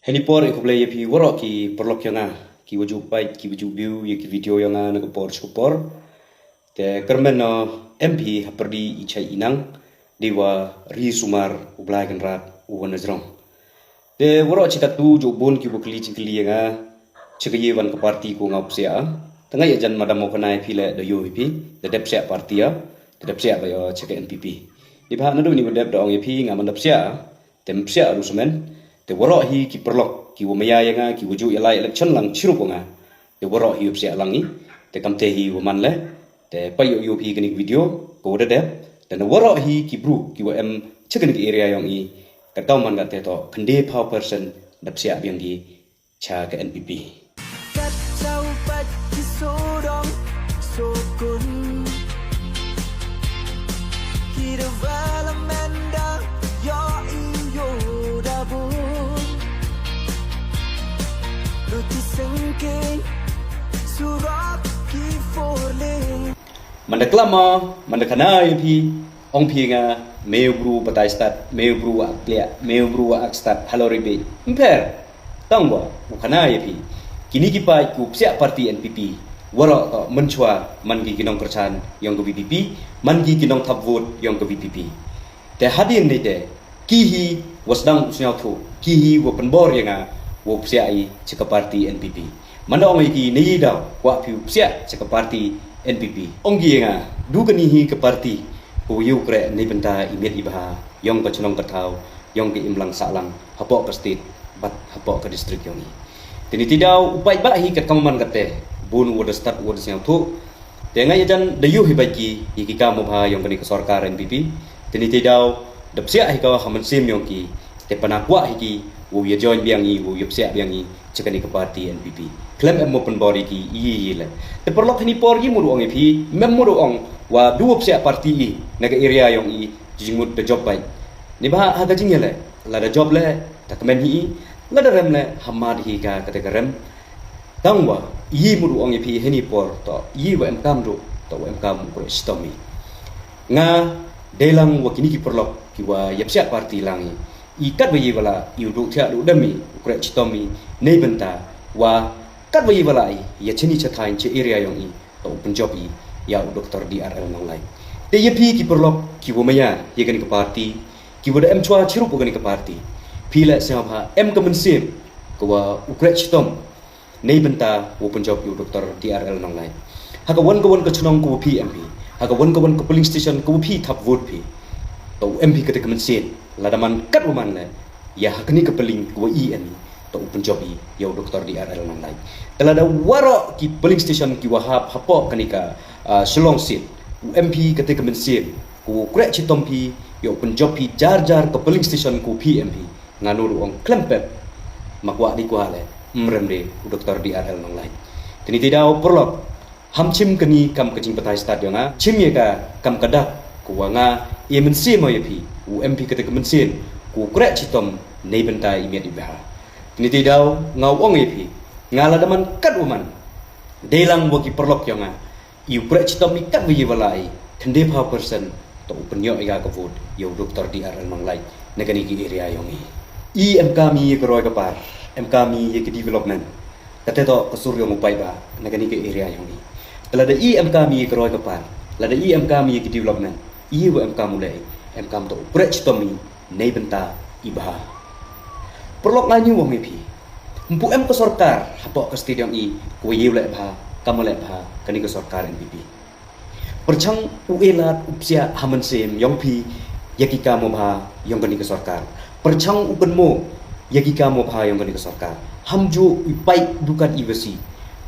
Henipor ik play pi woro ki perlok yang ki waju pai ki waju view ye ki video yang na ko por supor te kermen no MP haperdi ichai inang dewa ri sumar ublai kan rat uwan azrong te woro chita tu jo bon ki bukli chikli yang chikaye wan ka parti ko ngap sia tengah ya jan madam mo kanai pile do yo pi de dep sia parti ya de dep sia ba yo chike NPP di ba na do ni dep do ngi pi ngam dep sia tem sia ru semen te woro hi ki perlok ki wo maya yang ki wuju elai election lang chiru ko nga te woro hi upsia langi te kamte hi wo man le te payo yo hi kini video ko de te na woro hi ki bru ki wo em chicken ki area yang i ka tau man ga te to khande power person dap sia yang di cha ke NPP kacau pagi sodong sokun hidup alamanda yo iyo dabun roti sengking surat ki forle mandaklama mandakana yo pi ong pi nga meubru batai start meubru aklia meubru ak start haloribe imper tangwa ukana yo pi kini ki pai ku sia parti NPP waro to menchua man gi kinong perchan yang ke VPP man gi kinong thap vote yang ke VPP te hadin ni te ki hi wasdang usnyau thu ki hi wo penbor yang wo sia i chika parti NPP manda ong ki ni da wa phu sia chika parti NPP ong gi nga du kani hi ke parti ko yu kre ni benta imet ibha yang ke chunong ka thau yang ke imlang salang hapok ke state bat hapok ke district yang ni tini tidau upai ba hi kat kaman kate bun woda start woda siang thu tenga ya jan dayu hi baki iki ka mo bha yang kani ke sarkar NPP tini tidau dap sia hi ka haman sim yang ki te panakwa hi ki wo ya join biang i wo yup sia biang i chakani ke parti NPP claim em open body ki i le te perlok ni por gi muru ong pi mem muru ong wa duop sia parti i naga area yang i jingmut de job bai ni ba ha ga jing le la da job le ta kemen hi la da rem le hamad hi ka kate rem tangwa i muru ong pi heni por to i wa em kam do to em kam pro stomi nga delang wa kini ki perlok ki wa yap sia parti langi ikat bayi wala iuduk tia du demi ukre chitomi nei benta wa kat bayi wala i ya chini chathain che area yang i to penjob i ya doktor DRL nang lai te ye pi ki perlok ki wo maya ye gani ke parti ki wo em chwa chiru po gani ke parti pi la sa ha em ka mensim ko wa ukre chitom nei benta wo penjob yu doktor DRL nang lai ha ka won ka chunong ko PMP ha ka won ko polling station ko pi thap vote pi to MP ka te ka mensim ladaman kat uman le ya hakni ke peling ko IN to penjobi ya doktor DRL nang lai telada waro ki polling station ki wahap hapo kanika Shillong sit MP ketika mensim ko krek chitompi yo penjobi jar ke polling station ko PMP nganuru ong klempet makwa di ko hale mremde doktor DRL nang lai tini tidau perlok hamchim kani kam kecing petai stadion chim ye ka kam kadak ko nga ye mensim mo ye pi UMP ketika mensin ku krek chitom nei bentai imiat ibah ni tidau ngau ong ipi ngala daman kat uman delang wagi perlok yang iu krek chitom ikat wi walai khande pha person to penyo iga ka vote yo doktor DRL manglai negani ki area yang i MK mi ke roi kapar MK mi ye ke development kate to kasur yo mupai ba negani ki area yang ni telada i MK mi ke roi kapar lada i MK mi ke development i wo MK mulai MK to prek chitomi nei benta ibah perlok nganyu wong pi empu em ke sarkar hapok ke stadium i ko yew le bha kam le bha kani ke sarkar NPP perchang uelat upsia haman sem yong pi yakika mo bha yong kani ke sarkar perchang upen mo yakika mo bha yong kani ke sarkar hamju ipai dukat ivasi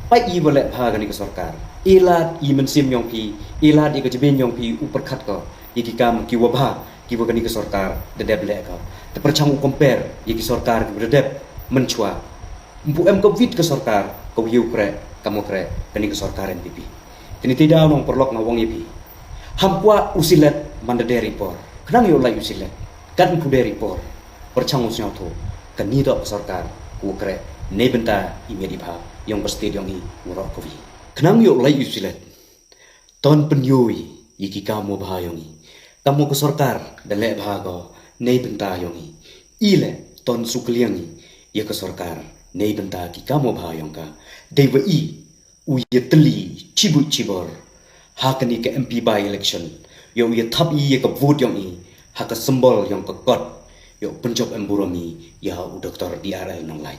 pai i wale bha kani ke sarkar elat i men sem yong pi elat i ke jeben yong pi uperkhat ko yaki kam ki wabha ki wagani ke sarkar dedep le ka te perchang compare yaki sarkar ki dedep menchua mpu em ko vit ke sarkar ko yu kre kamo kre kani ke sarkar NPP tini tidak nong perlok na wong yepi hampwa usilet mandade report kenang yo lai usilet kan pu de report perchang usnya to kani do sarkar ku kre nei benta imedi bha yang pasti yang i ngoro ko vi kenang yo lai usilet ton penyui yaki kamu bahayongi kamu ke sarkar dalek bahago nei benta yongi ile ton sukliangi ya ke sorkar nei benta ki kamo bhayong ka deva i u ye tli chibu chibor hakani ke MP by election yo ye thap i ye ka vote yong i ha ka symbol yong ka kot yo penjok emburami ya u Dr. DRL nong lai